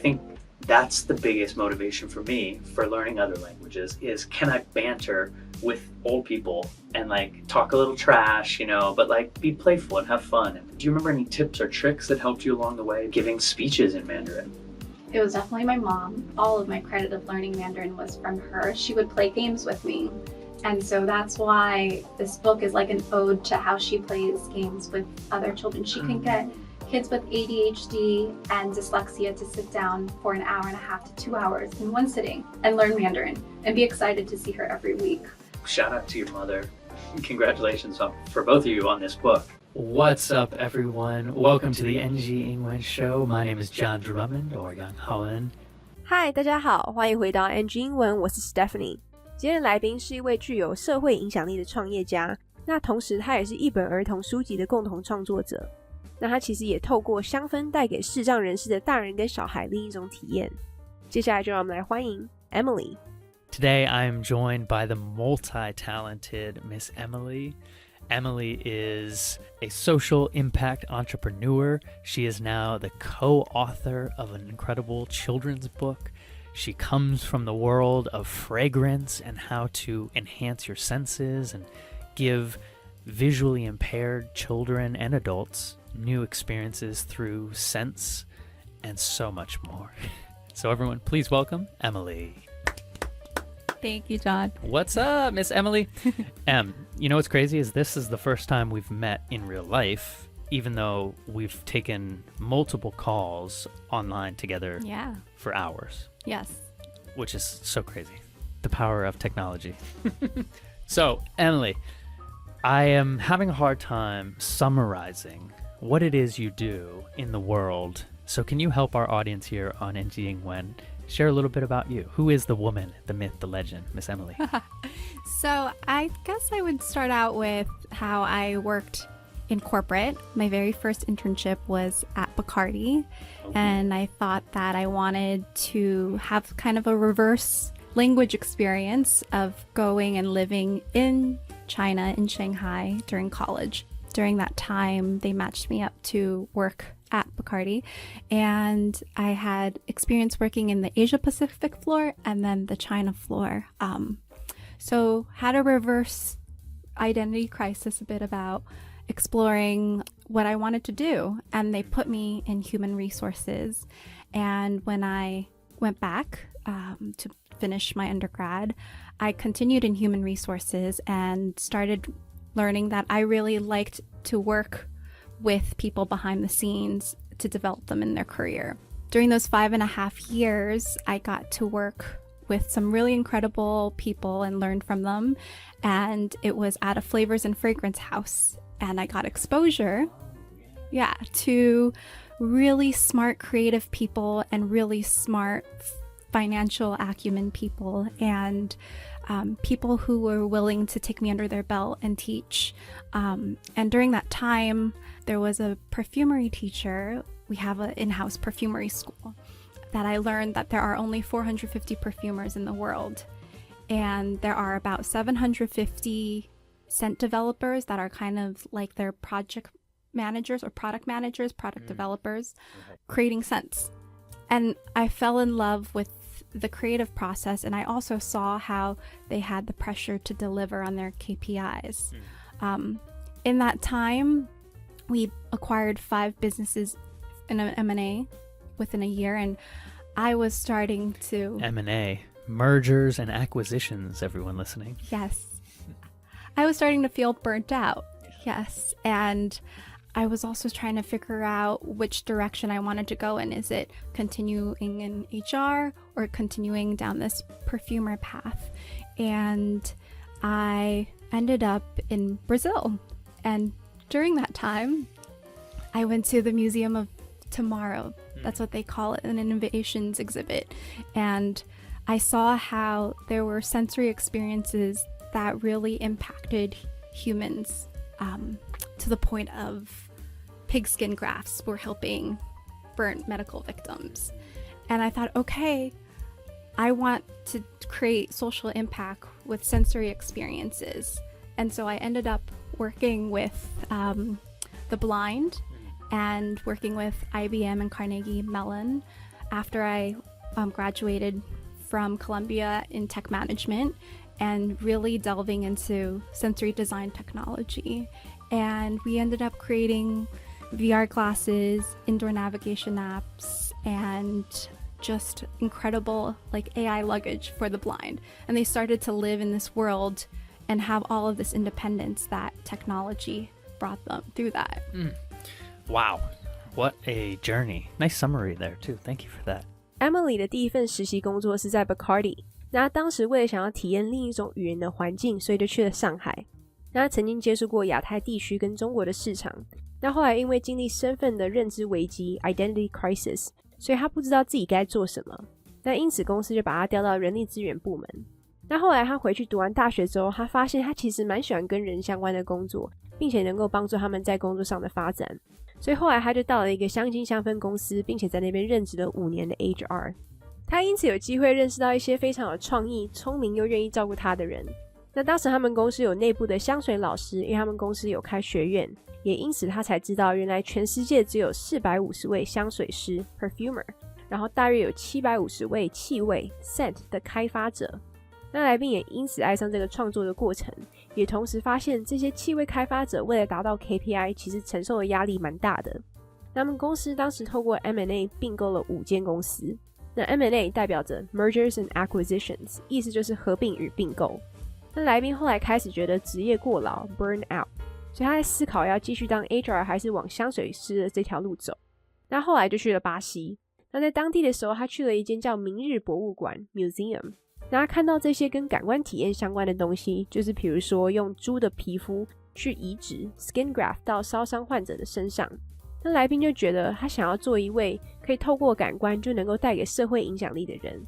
think that's the biggest motivation for me for learning other languages is, can I banter with old people and like talk a little trash, you know, but like be playful and have fun. Do you remember any tips or tricks that helped you along the way giving speeches in Mandarin? It was definitely my mom. All of my credit of learning Mandarin was from her. She would play games with me. And so that's why this book is like an ode to how she plays games with other children. She can get kids with ADHD and dyslexia to sit down for an hour and a half to 2 hours in one sitting and learn Mandarin and be excited to see her every week. Shout out to your mother. Congratulations for both of you on this book. What's up, everyone? Welcome to the NG 英文 show. My name is John Drummond, or Yang Haoen. Hi, 大家好，欢迎回到 NG 英文，我是 Stephanie。今天的来宾是一位具有社会影响力的创业家，那同时他也是一本儿童书籍的共同创作者。那他其实也透过香氛带给视障人士的大人跟小孩另一种体验。接下来就让我们来欢迎 Emily。Today I am joined by the multi-talented Miss Emily. Emily is a social impact entrepreneur. She is now the co-author of an incredible children's book. She comes from the world of fragrance and how to enhance your senses and give visually impaired children and adults new experiences through scents and so much more. So everyone, please welcome Emily. Thank you, John. What's up, Miss Emily? You know what's crazy is this is the first time we've met in real life, even though we've taken multiple calls online together for hours. Yes. Which is so crazy. The power of technology. So, Emily, I am having a hard time summarizing what it is you do in the world. So can you help our audience here on NG英文share a little bit about you? Who is the woman, the myth, the legend, Miss Emily? So I guess I would start out with how I worked in corporate. My very first internship was at Bacardi, and I thought that I wanted to have kind of a reverse language experience of going and living in China, in Shanghai, during college. During that time, they matched me up to work at Bacardi, and I had experience working in the Asia Pacific floor and then the China floor. So had a reverse identity crisis a bit about exploring what I wanted to do, and they put me in human resources. And when I went back to finish my undergrad, I continued in human resources and started learning that I really liked to work with people behind the scenes to develop them in their career. During those 5.5 years, I got to work with some really incredible people and learn from them. And it was at a flavors and fragrance house. And I got exposure, to really smart creative people and really smart financial acumen people, and people who were willing to take me under their belt and teach. And during that time, there was a perfumery teacher. We have an in-house perfumery school that I learned that there are only 450 perfumers in the world. And there are about 750 scent developers that are kind of like their project managers or product managers, product developers, creating scents. And I fell in love with the creative process, and I also saw how they had the pressure to deliver on their KPIs. In that time, we acquired 5 businesses in an M&A within a year, and I was starting to... M&A, mergers and acquisitions, everyone listening. Yes. I was starting to feel burnt out. Yes. And I was also trying to figure out which direction I wanted to go in. Is it continuing in HR or continuing down this perfumer path? And I ended up in Brazil. And during that time, I went to the Museum of Tomorrow. That's what they call it, an innovations exhibit. And I saw how there were sensory experiences that really impacted humans, to the point of pigskin grafts were helping burnt medical victims. And I thought, okay, I want to create social impact with sensory experiences. And so I ended up working with the blind and working with IBM and Carnegie Mellon after I graduated from Columbia in tech management and really delving into sensory design technology. And we ended up creating VR glasses, indoor navigation apps, and just incredible like AI luggage for the blind. And they started to live in this world and have all of this independence that technology brought them through that. Wow. What a journey. Nice summary there too. Thank you for that. Emily 的第一份实习工作是在 Bacardi， 那她当时为了想要体验另一种语言的环境，所以就去了上海。那她曾经接触过亚太地区跟中国的市场，那后来因为经历身份的认知危机 （identity crisis）， 所以她不知道自己该做什么。那因此公司就把她调到人力资源部门。那后来她回去读完大学之后，她发现她其实蛮喜欢跟人相关的工作，并且能够帮助他们在工作上的发展。所以后来他就到了一个香精香氛公司，并且在那边任职了5年的 HR。 他因此有机会认识到一些非常有创意、聪明又愿意照顾他的人。那当时他们公司有内部的香水老师，因为他们公司有开学院，也因此他才知道原来全世界只有450位香水师 perfumer， 然后大约有750位气味 scent 的开发者。那来宾也因此爱上这个创作的过程，也同时发现这些气味开发者为了达到 KPI 其实承受的压力蛮大的。那么公司当时透过 M&A 并购了5间公司，那 M&A 代表着 Mergers and Acquisitions， 意思就是合并与并购。那来宾后来开始觉得职业过劳 burn out， 所以他在思考要继续当 HR 还是往香水师的这条路走。那后来就去了巴西。那在当地的时候，他去了一间叫明日博物馆 Museum。那他看到这些跟感官体验相关的东西，就是比如说用猪的皮肤去移植 skin graft 到烧伤患者的身上。那来宾就觉得他想要做一位可以透过感官就能够带给社会影响力的人，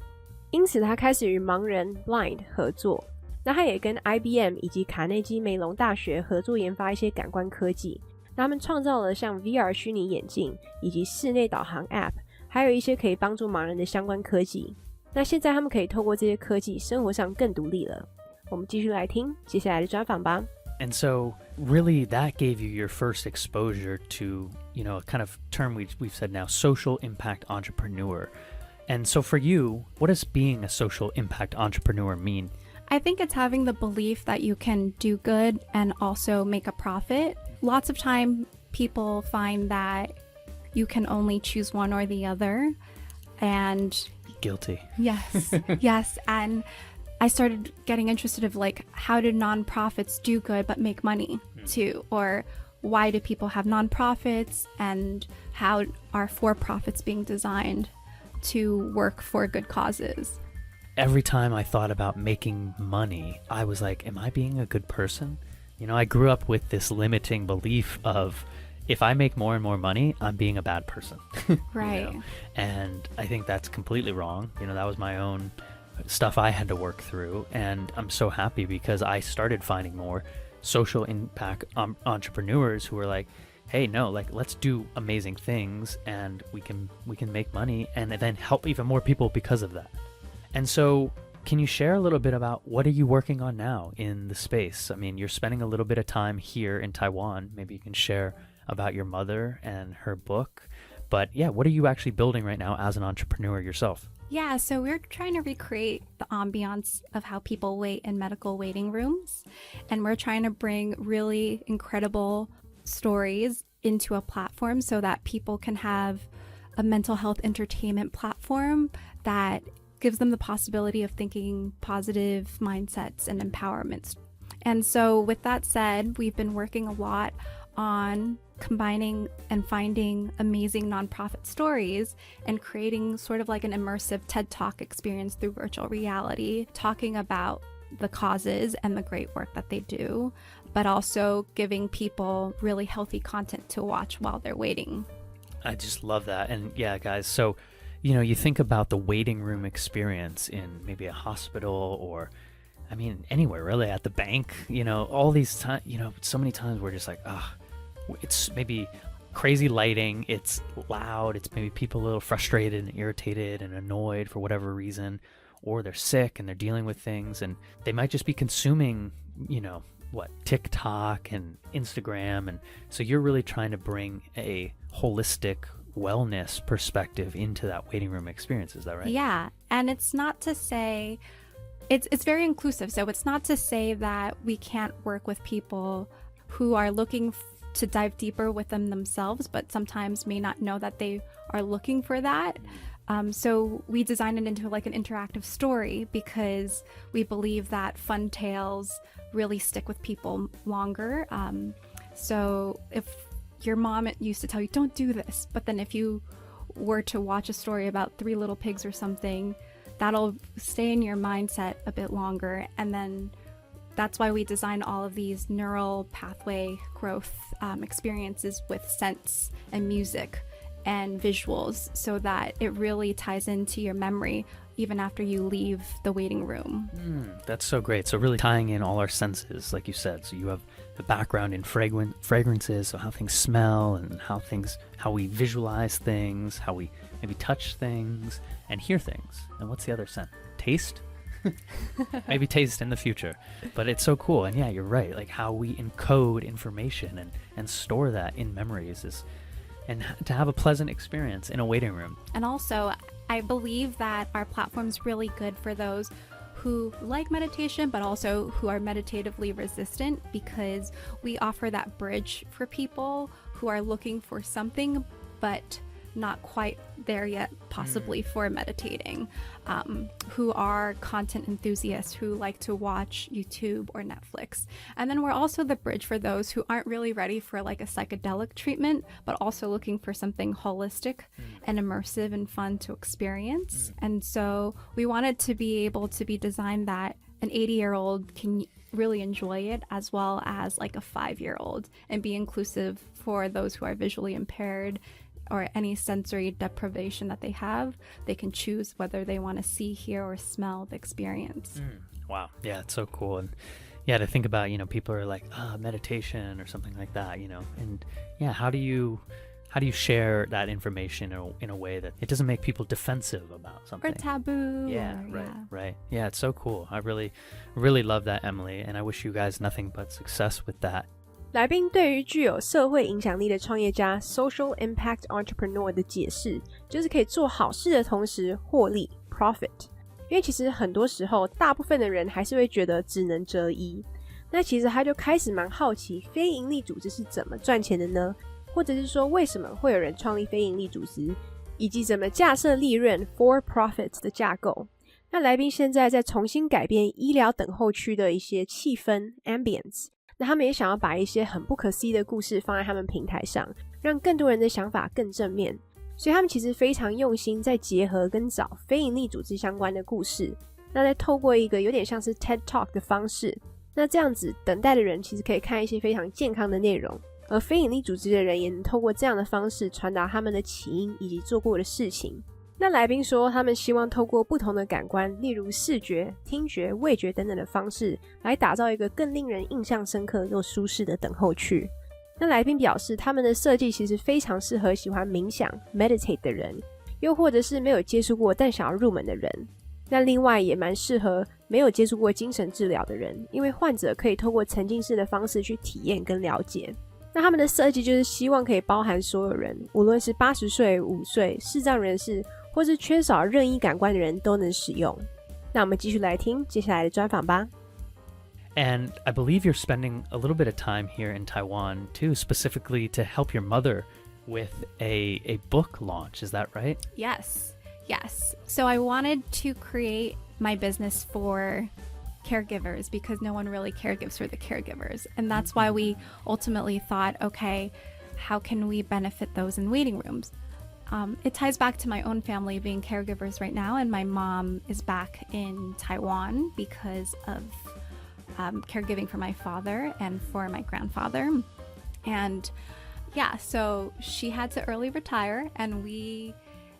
因此他开始与盲人 blind 合作。那他也跟 IBM 以及卡内基梅隆大学合作研发一些感官科技。那他们创造了像 VR 虚拟眼镜以及室内导航 App， 还有一些可以帮助盲人的相关科技。那现在他们可以透过这些科技生活上更独立了。我们继续来听接下来的专访吧。And so really that gave you your first exposure to, you know, a kind of term we've said now, social impact entrepreneur. And so for you, what does being a social impact entrepreneur mean? I think it's having the belief that you can do good and also make a profit. Lots of time people find that you can only choose one or the other. And Guilty. yes, yes. And I started getting interested of like, how do nonprofits do good but make money too? Or why do people have nonprofits, and how are for-profits being designed to work for good causes? Every time I thought about making money, I was like, am I being a good person? You know, I grew up with this limiting belief of, if I make more and more money, I'm being a bad person. Right. You know? And I think that's completely wrong. You know, that was my own stuff I had to work through. And I'm so happy because I started finding more social impact entrepreneurs who were like, hey, no, like, let's do amazing things and we can make money and then help even more people because of that. And so can you share a little bit about what are you working on now in the space? I mean, you're spending a little bit of time here in Taiwan. Maybe you can share about your mother and her book. But yeah, what are you actually building right now as an entrepreneur yourself? Yeah, so we're trying to recreate the ambiance of how people wait in medical waiting rooms. And we're trying to bring really incredible stories into a platform so that people can have a mental health entertainment platform that gives them the possibility of thinking positive mindsets and empowerment. And so with that said, we've been working a lot on combining and finding amazing nonprofit stories and creating sort of like an immersive TED Talk experience through virtual reality, talking about the causes and the great work that they do, but also giving people really healthy content to watch while they're waiting. I just love that. And yeah, guys, so, you know, you think about the waiting room experience in maybe a hospital or, I mean, anywhere really, at the bank, you know, all these times, you know, so many times we're just like, it's maybe crazy lighting, it's loud, it's maybe people a little frustrated and irritated and annoyed for whatever reason, or they're sick and they're dealing with things and they might just be consuming, you know, TikTok and Instagram. And so you're really trying to bring a holistic wellness perspective into that waiting room experience. Is that right? Yeah. And it's not to say, it's very inclusive. So it's not to say that we can't work with people who are looking to dive deeper with them themselves, but sometimes may not know that they are looking for that. So we designed it into like an interactive story because we believe that fun tales really stick with people longer. So if your mom used to tell you, don't do this, but then if you were to watch a story about 3 little pigs or something, that'll stay in your mindset a bit longer. And then that's why we design all of these neural pathway growth experiences with scents and music and visuals so that it really ties into your memory even after you leave the waiting room. That's so great. So really tying in all our senses, like you said. So you have the background in fragrances, so how things smell and how we visualize things, how we maybe touch things and hear things. And what's the other scent? Taste? Maybe taste in the future. But it's so cool. And yeah, you're right. Like how we encode information and store that in memories and to have a pleasant experience in a waiting room. And also, I believe that our platform's really good for those who like meditation, but also who are meditatively resistant, because we offer that bridge for people who are looking for something, but not quite there yet, possibly for meditating, who are content enthusiasts who like to watch YouTube or Netflix. And then we're also the bridge for those who aren't really ready for like a psychedelic treatment, but also looking for something holistic and immersive and fun to experience. And so we wanted to be able to be designed that an 80-year-old can really enjoy it as well as like a 5-year-old, and be inclusive for those who are visually impaired or any sensory deprivation that they have. They can choose whether they want to see, hear, or smell the experience. Wow. Yeah, it's so cool. And yeah, to think about, people are like, meditation or something like that, and yeah, how do you share that information in a way that it doesn't make people defensive about something? Or taboo. Yeah, right. Yeah, it's so cool. I really, really love that, Emily, and I wish you guys nothing but success with that. 来宾对于具有社会影响力的创业家 social impact entrepreneur 的解释，就是可以做好事的同时获利 profit。因为其实很多时候大部分的人还是会觉得只能择一，那其实他就开始蛮好奇非营利组织是怎么赚钱的呢？或者是说为什么会有人创立非营利组织，以及怎么架设利润 for profit 的架构。那来宾现在在重新改变医疗等候区的一些气氛 ambience，那他们也想要把一些很不可思议的故事放在他们平台上，让更多人的想法更正面。所以他们其实非常用心在结合跟找非营利组织相关的故事，那再透过一个有点像是 TED Talk 的方式，那这样子等待的人其实可以看一些非常健康的内容，而非营利组织的人也能透过这样的方式传达他们的起因以及做过的事情。那来宾说他们希望透过不同的感官，例如视觉、听觉、味觉等等的方式，来打造一个更令人印象深刻又舒适的等候区。那来宾表示他们的设计其实非常适合喜欢冥想 meditate 的人，又或者是没有接触过但想要入门的人。那另外也蛮适合没有接触过精神治疗的人，因为患者可以透过沉浸式的方式去体验跟了解。那他们的设计就是希望可以包含所有人，无论是80岁、5岁、视障人士，或是缺少任意感官的人都能使用。那我们继续来听接下来的专访吧。And I believe you're spending a little bit of time here in Taiwan too, specifically to help your mother with a book launch. Is that right? Yes. So I wanted to create my business for caregivers because no one really caregives for the caregivers. And that's why we ultimately thought, okay, how can we benefit those in waiting rooms? It ties back to my own family being caregivers right now, and my mom is back in Taiwan because of caregiving for my father and for my grandfather. And yeah, so she had to early retire, and we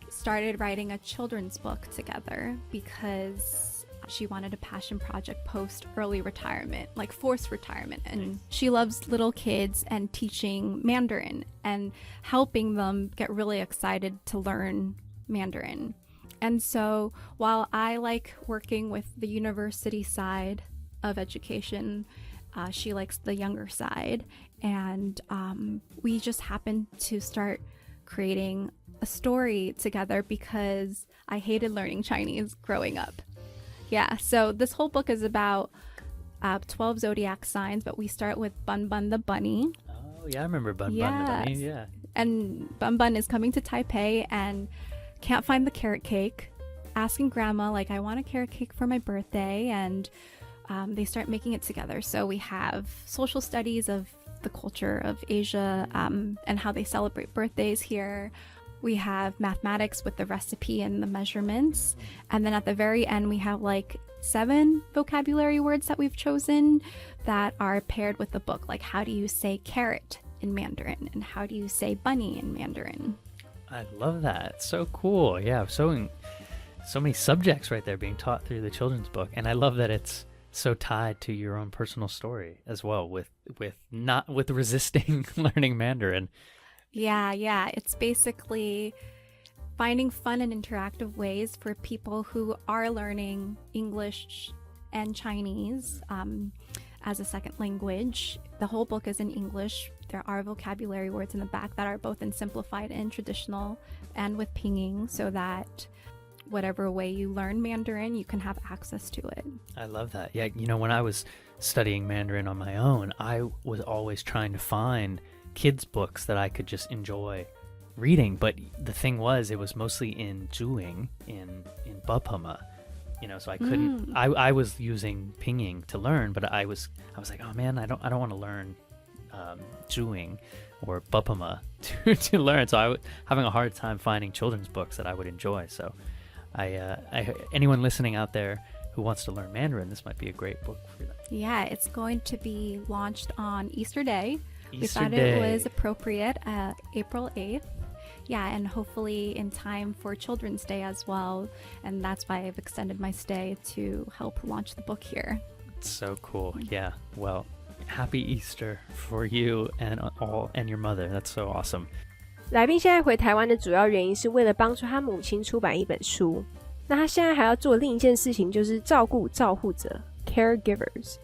started writing a children's book together because she wanted a passion project post early retirement, like forced retirement. And she loves little kids and teaching Mandarin and helping them get really excited to learn Mandarin. And so while I like working with the university side of education, she likes the younger side. And we just happened to start creating a story together because I hated learning Chinese growing up. Yeah, so this whole book is about 12 zodiac signs, but we start with Bun Bun the bunny. Oh, yeah, I remember Bun Bun the bunny, yeah. And Bun Bun is coming to Taipei and can't find the carrot cake, asking grandma, like, I want a carrot cake for my birthday, and they start making it together. So we have social studies of the culture of Asia and how they celebrate birthdays here. We have mathematics with the recipe and the measurements. And then at the very end, we have like 7 vocabulary words that we've chosen that are paired with the book. Like, how do you say carrot in Mandarin? And how do you say bunny in Mandarin? I love that. It's so cool. Yeah, so many subjects right there being taught through the children's book. And I love that it's so tied to your own personal story as well, with resisting learning Mandarin. Yeah. It's basically finding fun and interactive ways for people who are learning English and Chinese as a second language. The whole book is in English. There are vocabulary words in the back that are both in simplified and traditional and with pinging, so that whatever way you learn Mandarin, you can have access to it. I love that. Yeah, when I was studying Mandarin on my own, I was always trying to find kids' books that I could just enjoy reading. But the thing was, it was mostly in Zhuing, in Bapama, so I couldn't. I was using pinging to learn, but I was like, oh man, I don't want to learn Zhuing or Bapama to learn. So I was having a hard time finding children's books that I would enjoy. So anyone listening out there who wants to learn Mandarin, this might be a great book for them. Yeah, it's going to be launched on Easter Day. We thought Day. it was appropriate, April 8th. Yeah, and hopefully in time for Children's Day as well. And that's why I've extended my stay to help launch the book here. It's so cool. Yeah. Well, happy Easter for you and your mother. That's so awesome. 来宾现在回台湾的主要原因是为了帮助他母亲出版一本书。那他现在还要做另一件事情，就是照顾照护者 caregivers。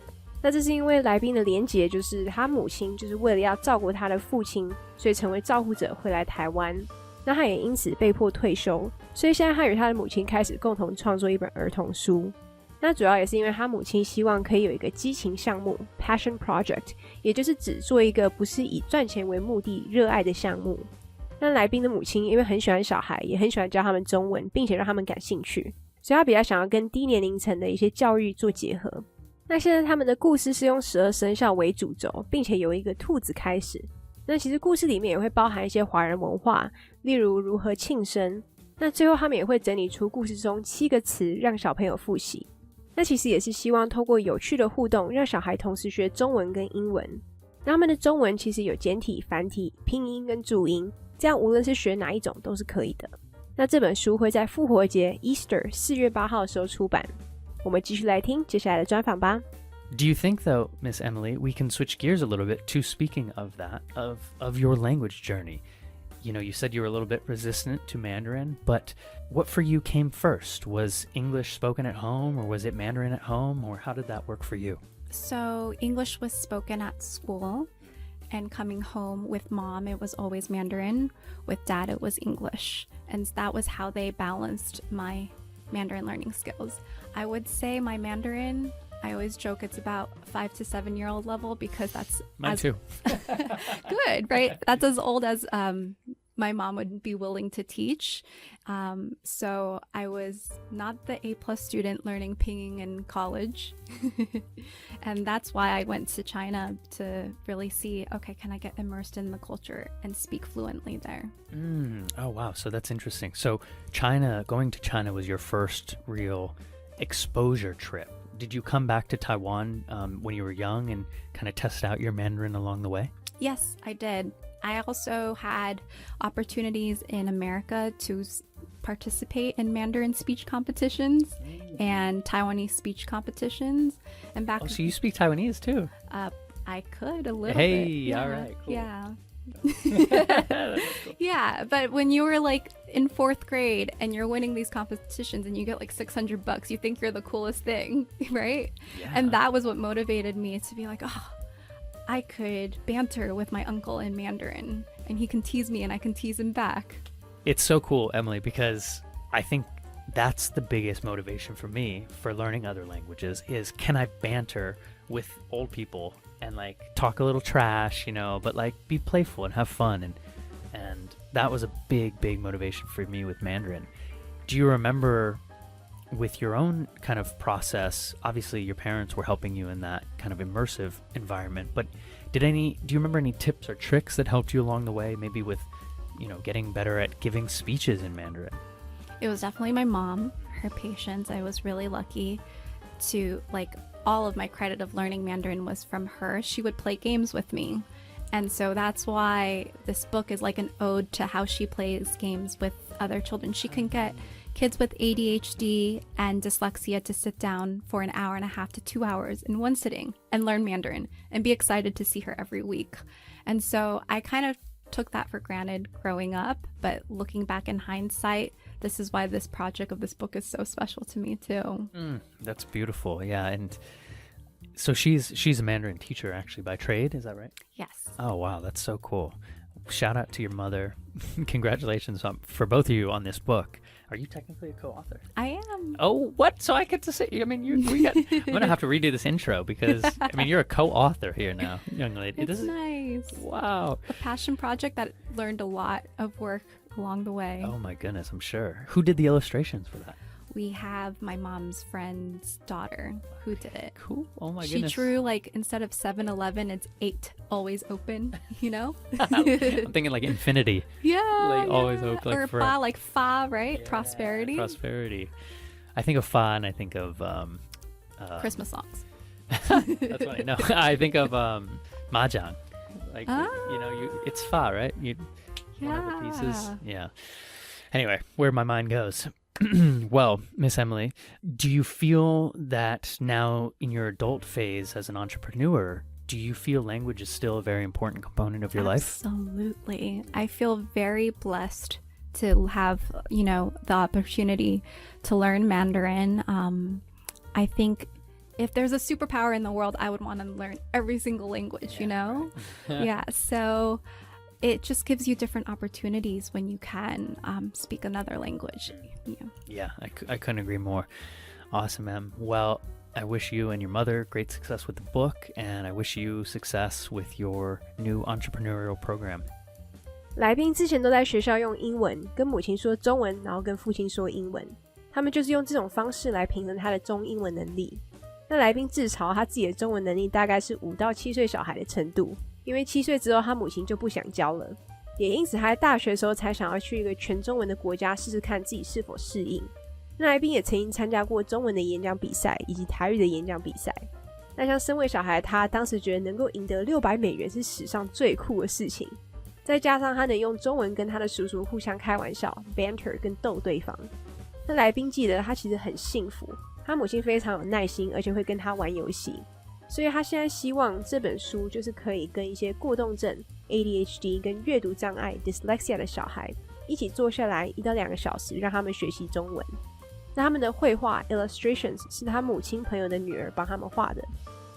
那这是因为来宾的连结，就是他母亲就是为了要照顾他的父亲，所以成为照护者回来台湾。那他也因此被迫退休，所以现在他与他的母亲开始共同创作一本儿童书。那主要也是因为他母亲希望可以有一个激情项目 passion project， 也就是只做一个不是以赚钱为目的热爱的项目。那来宾的母亲因为很喜欢小孩，也很喜欢教他们中文，并且让他们感兴趣，所以他比较想要跟低年龄层的一些教育做结合。那现在他们的故事是用12生肖为主轴，并且由一个兔子开始。那其实故事里面也会包含一些华人文化，例如如何庆生。那最后他们也会整理出故事中7个词让小朋友复习。那其实也是希望透过有趣的互动，让小孩同时学中文跟英文。那他们的中文其实有简体、繁体、拼音跟注音，这样无论是学哪一种都是可以的。那这本书会在复活节 Easter 4月8号的时候出版。我们继续来听接下来的专访吧。Do you think, though, Miss Emily, we can switch gears a little bit to speaking of that, of your language journey? You said you were a little bit resistant to Mandarin, but what for you came first? Was English spoken at home, or was it Mandarin at home, or how did that work for you? So English was spoken at school, and coming home with mom, it was always Mandarin. With dad, it was English. And that was how they balanced my Mandarin learning skills. I would say my Mandarin, I always joke it's about 5 to 7 year old level because that's Mine too. Good, right? That's as old as my mom would be willing to teach. So I was not the A+ student learning pinging in college. And that's why I went to China to really see, okay, can I get immersed in the culture and speak fluently there? Oh, wow. So that's interesting. So going to China was your first real exposure trip. Did you come back to Taiwan when you were young and kind of test out your Mandarin along the way? Yes, I did. I also had opportunities in America to participate in Mandarin speech competitions and Taiwanese speech competitions. And back so you speak Taiwanese too? I could a little bit. Hey, Yeah. all right, cool. Yeah. Cool. Yeah, but when you were like in 4th grade and you're winning these competitions and you get like $600, you think you're the coolest thing, right? Yeah. And that was what motivated me to be like, oh, I could banter with my uncle in Mandarin and he can tease me and I can tease him back. It's so cool, Emily, because I think that's the biggest motivation for me for learning other languages is can I banter with old people and like talk a little trash, but like be playful and have fun. And that was a big motivation for me with Mandarin. Do you remember with your own kind of process, obviously your parents were helping you in that kind of immersive environment, but do you remember any tips or tricks that helped you along the way, maybe with, getting better at giving speeches in Mandarin? It was definitely my mom, her patience. I was really lucky to, all of my credit of learning Mandarin was from her. She would play games with me. And so that's why this book is like an ode to how she plays games with other children. She can get kids with ADHD and dyslexia to sit down for an hour and a half to 2 hours in one sitting and learn Mandarin and be excited to see her every week. And so I kind of took that for granted growing up, but looking back in hindsight, this is why this project of this book is so special to me too. That's beautiful. Yeah. And so she's a Mandarin teacher actually by trade, is that right? Yes. Oh, wow. That's so cool. Shout out to your mother. Congratulations for both of you on this book. Are you technically a co-author? I am. Oh, what? So I get to say, I'm going to have to redo this intro because, you're a co-author here now, young lady. It's nice. Wow. A passion project that learned a lot of work along the way. Oh my goodness, I'm sure. Who did the illustrations for that? We have my mom's friend's daughter who did it. Cool. Oh my she goodness. She drew instead of 7-Eleven, it's 8 always open, I'm thinking like infinity. Yeah. Always open. Or fa, right? Yeah, prosperity. Prosperity. I think of fa and I think of Christmas songs. That's funny. No, I think of mahjong. It's fa, right? One of the pieces. Yeah. Anyway, where my mind goes. Well, Miss Emily, do you feel that now in your adult phase as an entrepreneur, do you feel language is still a very important component of your life? Absolutely. I feel very blessed to have, the opportunity to learn Mandarin. I think if there's a superpower in the world, I would want to learn every single language, Yeah, so it just gives you different opportunities when you can speak another language. Yeah, I couldn't agree more. Awesome, Em. Well, I wish you and your mother great success with the book, and I wish you success with your new entrepreneurial program. 来宾之前都在学校用英文跟母亲说中文，然后跟父亲说英文。他们就是用这种方式来平衡他的中英文能力。那来宾自嘲他自己的中文能力大概是5到7岁小孩的程度，因为7岁之后他母亲就不想教了，也因此他在大学的时候才想要去一个全中文的国家试试看自己是否适应。那来宾也曾经参加过中文的演讲比赛以及台语的演讲比赛。那像身为小孩的他，当时觉得能够赢得$600是史上最酷的事情。再加上他能用中文跟他的叔叔互相开玩笑 banter 跟逗对方。那来宾记得他其实很幸福，他母亲非常有耐心，而且会跟他玩游戏。所以他现在希望这本书就是可以跟一些过动症 ADHD 跟阅读障碍 dyslexia 的小孩一起坐下来1到2个小时，让他们学习中文。那他们的绘画 illustrations 是他母亲朋友的女儿帮他们画的。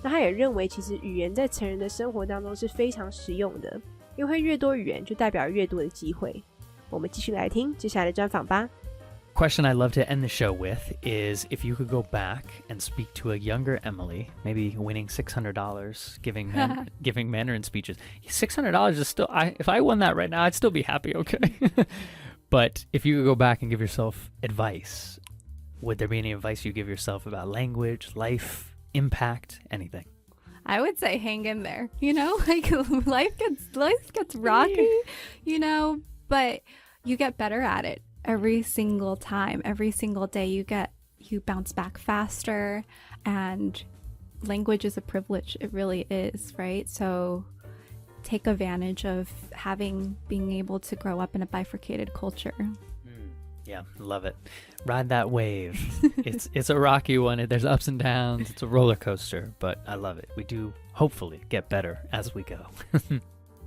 那他也认为其实语言在成人的生活当中是非常实用的，因为越多语言就代表越多的机会。我们继续来听接下来的专访吧。Question I'd love to end the show with is if you could go back and speak to a younger Emily, maybe winning $600, giving Mandarin speeches. $600 is still, if I won that right now, I'd still be happy, okay? But if you could go back and give yourself advice, would there be any advice you give yourself about language, life, impact, anything? I would say hang in there, life gets rocky, but you get better at it. Every single time, every single day you bounce back faster, and language is a privilege. It really is, right? So take advantage of being able to grow up in a bifurcated culture. Yeah, love it. Ride that wave. It's a rocky one. There's ups and downs. It's a roller coaster, but I love it. We do hopefully get better as we go.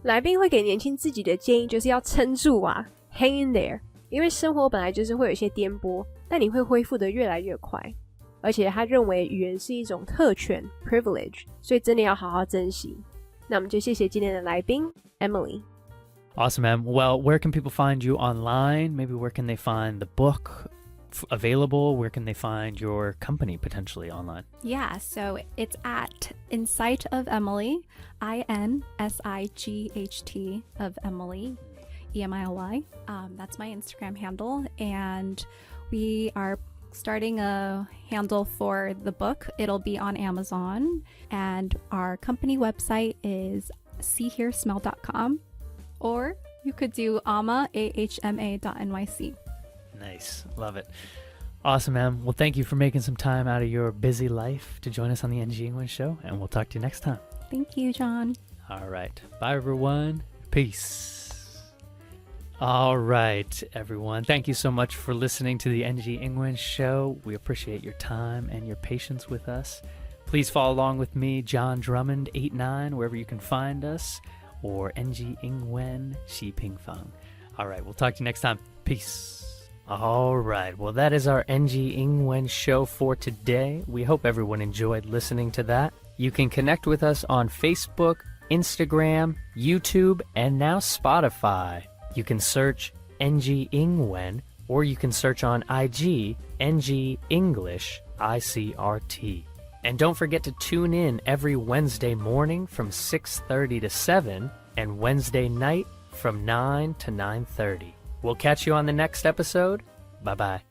来宾会给年轻自己的建议就是要撑住啊 ，hang in there。因为生活本来就是会有一些颠簸，但你会恢复得越来越快。而且他认为语言是一种特权 privilege， 所以真的要好好珍惜。那我们就谢谢今天的来宾 Emily。Awesome, Em. Well, where can people find you online? Maybe where can they find the book available? Where can they find your company potentially online? Yeah, so it's at Insight of Emily, INSIGHT of Emily, EMILY. That's my Instagram handle. And we are starting a handle for the book. It'll be on Amazon. And our company website is seehearsmell.com. Or you could do AHMA, AHMA.NYC. Nice. Love it. Awesome, Em. Well, thank you for making some time out of your busy life to join us on the NG English show, and we'll talk to you next time. Thank you, John. All right. Bye, everyone. Peace. All right, everyone. Thank you so much for listening to the NG English show. We appreciate your time and your patience with us. Please follow along with me, John Drummond, 89, wherever you can find us, or NG英文希平方. All right, we'll talk to you next time. Peace. All right, well, that is our NG英文 show for today. We hope everyone enjoyed listening to that. You can connect with us on Facebook, Instagram, YouTube, and now Spotify. You can search NG英文, or you can search on IG, NG English ICRT. And don't forget to tune in every Wednesday morning from 6:30 to 7 and Wednesday night from 9 to 9:30. We'll catch you on the next episode. Bye-bye.